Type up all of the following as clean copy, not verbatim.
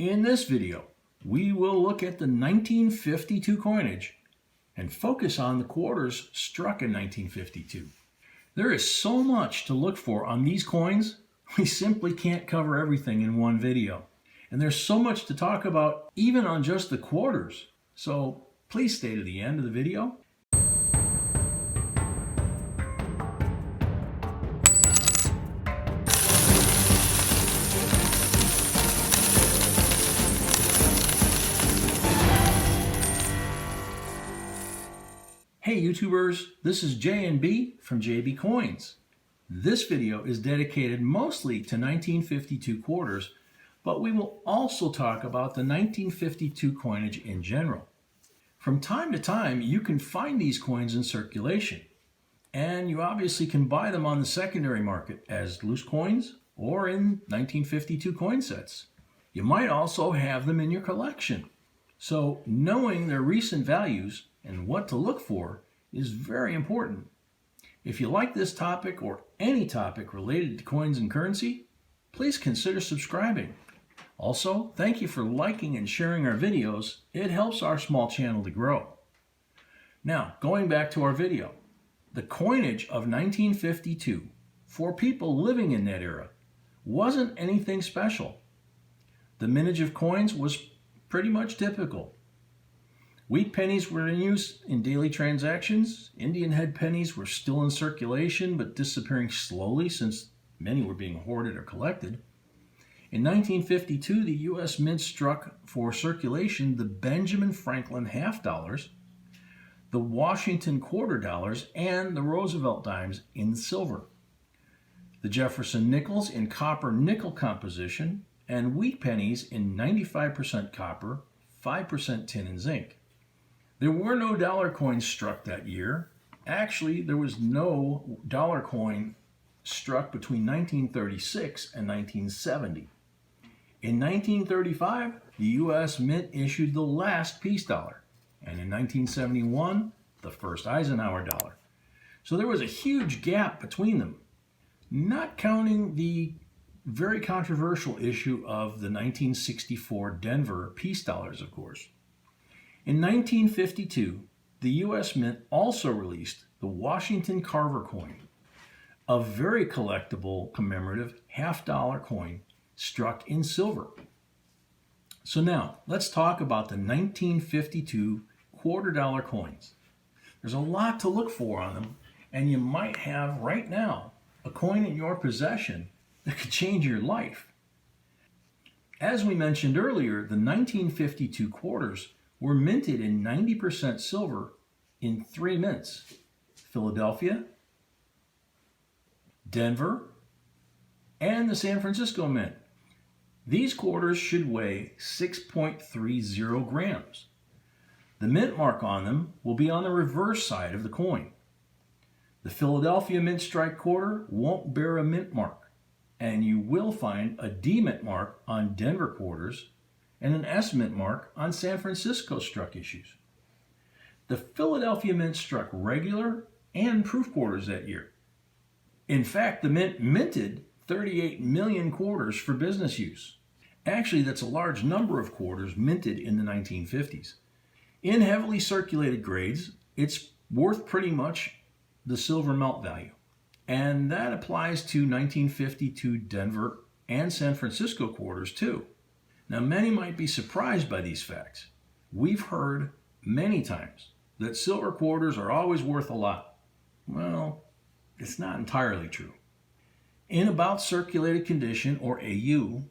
In this video, we will look at the 1952 coinage and focus on the quarters struck in 1952. There is so much to look for on these coins, we simply can't cover everything in one video. And there's so much to talk about even on just the quarters. So please stay to the end of the video. Hey YouTubers, this is J&B from JB Coins. This video is dedicated mostly to 1952 quarters, but we will also talk about the 1952 coinage in general. From time to time, you can find these coins in circulation, and you obviously can buy them on the secondary market as loose coins or in 1952 coin sets. You might also have them in your collection. So knowing their recent values and what to look for is very important. If you like this topic or any topic related to coins and currency, please consider subscribing. Also, thank you for liking and sharing our videos. It helps our small channel to grow. Now, going back to our video, the coinage of 1952 for people living in that era wasn't anything special. The mintage of coins was pretty much typical. Wheat pennies were in use in daily transactions. Indian head pennies were still in circulation but disappearing slowly since many were being hoarded or collected. In 1952, the U.S. Mint struck for circulation the Benjamin Franklin half dollars, the Washington quarter dollars, and the Roosevelt dimes in silver. The Jefferson nickels in copper nickel composition, and wheat pennies in 95% copper, 5% tin and zinc. There were no dollar coins struck that year. Actually, there was no dollar coin struck between 1936 and 1970. In 1935, the U.S. Mint issued the last peace dollar, and in 1971, the first Eisenhower dollar. So there was a huge gap between them, not counting the very controversial issue of the 1964 Denver peace dollars, of course. In 1952, the U.S. Mint also released the Washington Carver coin, a very collectible commemorative half-dollar coin struck in silver. So now, let's talk about the 1952 quarter-dollar coins. There's a lot to look for on them, and you might have right now a coin in your possession that could change your life. As we mentioned earlier, the 1952 quarters were minted in 90% silver in 3 mints: Philadelphia, Denver, and the San Francisco Mint. These quarters should weigh 6.30 grams. The mint mark on them will be on the reverse side of the coin. The Philadelphia Mint Strike quarter won't bear a mint mark, and you will find a D mint mark on Denver quarters and an S mint mark on San Francisco struck issues. The Philadelphia Mint struck regular and proof quarters that year. In fact, the mint minted 38 million quarters for business use. Actually, that's a large number of quarters minted in the 1950s. In heavily circulated grades, it's worth pretty much the silver melt value. And that applies to 1952 Denver and San Francisco quarters too. Now, many might be surprised by these facts. We've heard many times that silver quarters are always worth a lot. Well, it's not entirely true. In about circulated condition, or AU,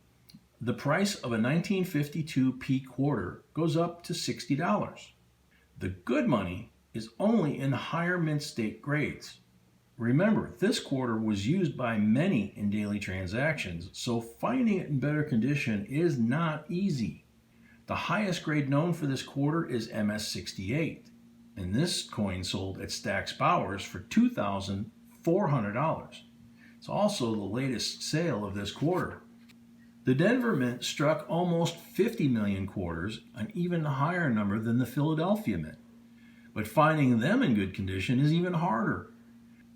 the price of a 1952 P quarter goes up to $60. The good money is only in higher mint state grades. Remember, this quarter was used by many in daily transactions, so finding it in better condition is not easy. The highest grade known for this quarter is MS68, and this coin sold at Stack's Bowers for $2,400. It's also the latest sale of this quarter. The Denver Mint struck almost 50 million quarters, an even higher number than the Philadelphia Mint. But finding them in good condition is even harder.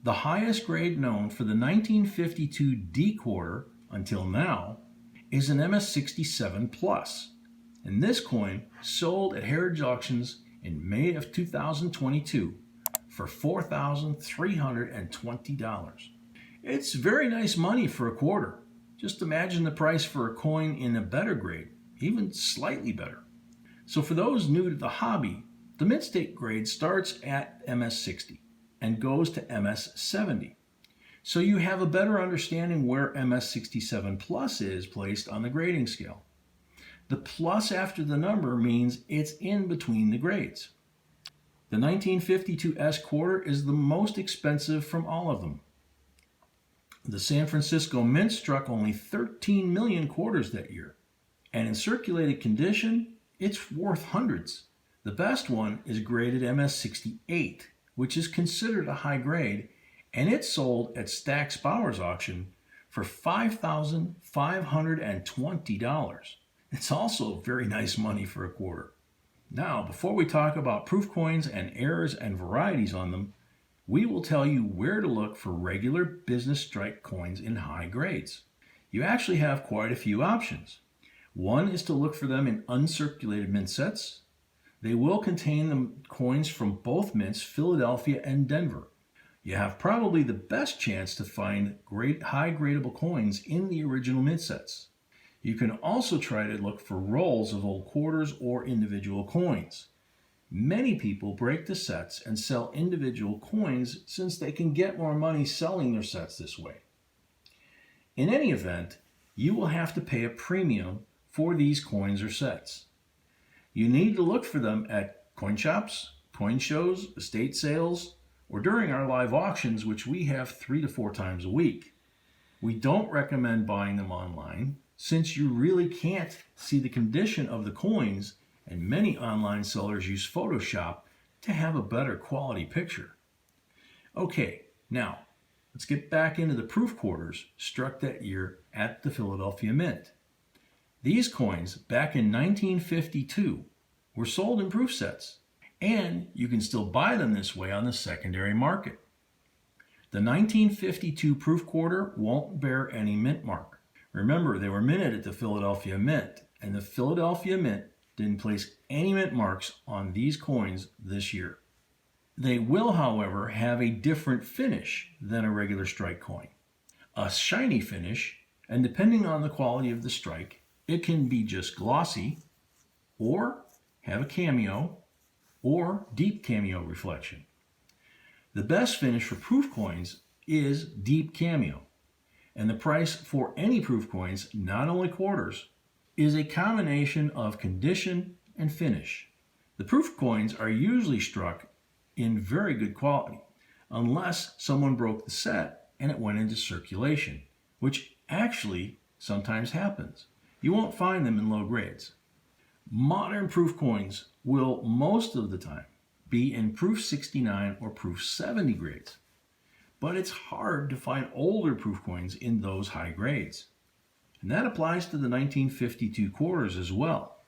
The highest grade known for the 1952 D quarter until now is an MS67 Plus, and this coin sold at Heritage Auctions in May of 2022 for $4,320. It's very nice money for a quarter. Just imagine the price for a coin in a better grade, even slightly better. So for those new to the hobby, the mint state grade starts at MS60 and goes to MS70. So you have a better understanding where MS67 Plus is placed on the grading scale. The plus after the number means it's in between the grades. The 1952 S quarter is the most expensive from all of them. The San Francisco Mint struck only 13 million quarters that year, and in circulated condition, it's worth hundreds. The best one is graded MS68, which is considered a high grade, and it sold at Stack's Bowers auction for $5,520. It's also very nice money for a quarter. Now, before we talk about proof coins and errors and varieties on them, we will tell you where to look for regular business strike coins in high grades. You actually have quite a few options. One is to look for them in uncirculated mint sets. They will contain the coins from both mints, Philadelphia and Denver. You have probably the best chance to find high gradable coins in the original mint sets. You can also try to look for rolls of old quarters or individual coins. Many people break the sets and sell individual coins since they can get more money selling their sets this way. In any event, you will have to pay a premium for these coins or sets. You need to look for them at coin shops, coin shows, estate sales, or during our live auctions, which we have 3 to 4 times a week. We don't recommend buying them online since you really can't see the condition of the coins, and many online sellers use Photoshop to have a better quality picture. Okay, now let's get back into the proof quarters struck that year at the Philadelphia Mint. These coins back in 1952 were sold in proof sets, and you can still buy them this way on the secondary market. The 1952 proof quarter won't bear any mint mark. Remember, they were minted at the Philadelphia Mint, and the Philadelphia Mint didn't place any mint marks on these coins this year. They will, however, have a different finish than a regular strike coin. A shiny finish, and depending on the quality of the strike, it can be just glossy, or have a cameo, or deep cameo reflection. The best finish for proof coins is deep cameo, and the price for any proof coins, not only quarters, is a combination of condition and finish. The proof coins are usually struck in very good quality, unless someone broke the set and it went into circulation, which actually sometimes happens. You won't find them in low grades. Modern proof coins will most of the time be in proof 69 or proof 70 grades, but it's hard to find older proof coins in those high grades. And that applies to the 1952 quarters as well.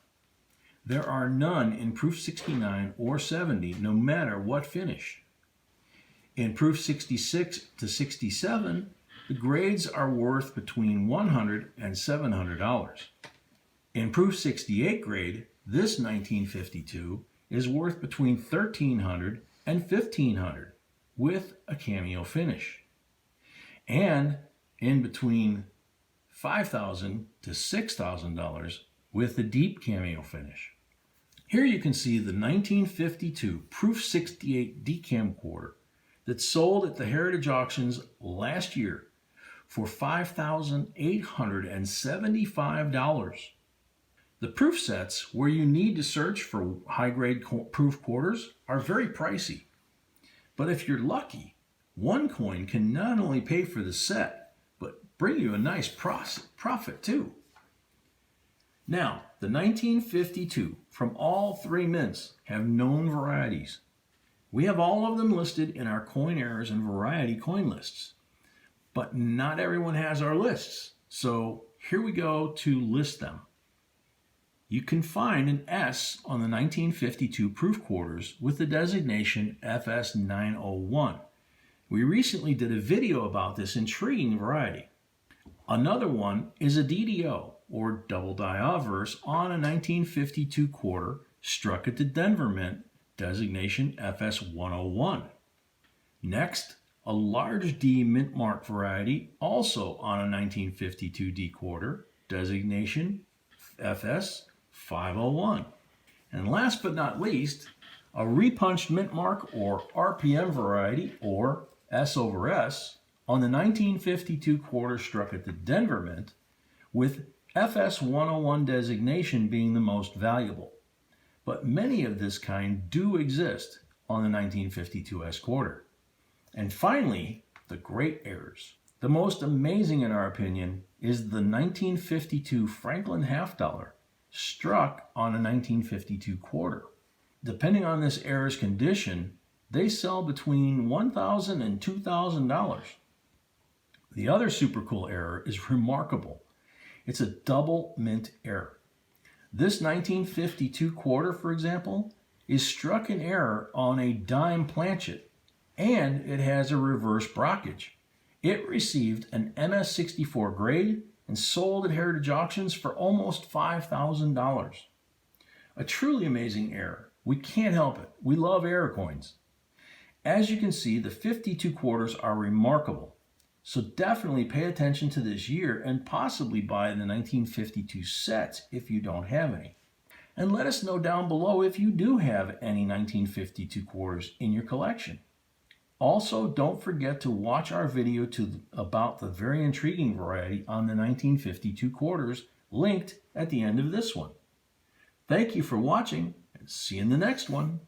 There are none in proof 69 or 70, no matter what finish. In proof 66 to 67, the grades are worth between $100 and $700. In proof 68 grade, this 1952 is worth between $1,300 and $1,500 with a cameo finish. And in between $5,000 to $6,000 with the deep cameo finish. Here you can see the 1952 Proof 68 Decam quarter that sold at the Heritage Auctions last year for $5,875. The proof sets where you need to search for high-grade proof quarters are very pricey. But if you're lucky, one coin can not only pay for the set, but bring you a nice profit too. Now, the 1952 from all 3 mints have known varieties. We have all of them listed in our coin errors and variety coin lists, but not everyone has our lists. So here we go to list them. You can find an S on the 1952 proof quarters with the designation FS901. We recently did a video about this intriguing variety. Another one is a DDO, or double die obverse on a 1952 quarter struck at the Denver Mint, designation FS 101. Next, a large D mint mark variety, also on a 1952 D quarter, designation FS 501. And last but not least, a repunched mint mark or RPM variety, or S over S, on the 1952 quarter struck at the Denver Mint, with FS 101 designation being the most valuable. But many of this kind do exist on the 1952 S quarter. And finally, the great errors. The most amazing, in our opinion, is the 1952 Franklin half dollar struck on a 1952 quarter. Depending on this error's condition, they sell between $1,000 and $2,000. The other super cool error is remarkable. It's a double mint error. This 1952 quarter, for example, is struck in error on a dime planchet, and it has a reverse brockage. It received an MS64 grade and sold at Heritage Auctions for almost $5,000. A truly amazing error. We can't help it. We love error coins. As you can see, the 52 quarters are remarkable. So definitely pay attention to this year and possibly buy the 1952 sets if you don't have any. And let us know down below if you do have any 1952 quarters in your collection. Also, don't forget to watch our video about the very intriguing variety on the 1952 quarters, linked at the end of this one. Thank you for watching, and see you in the next one.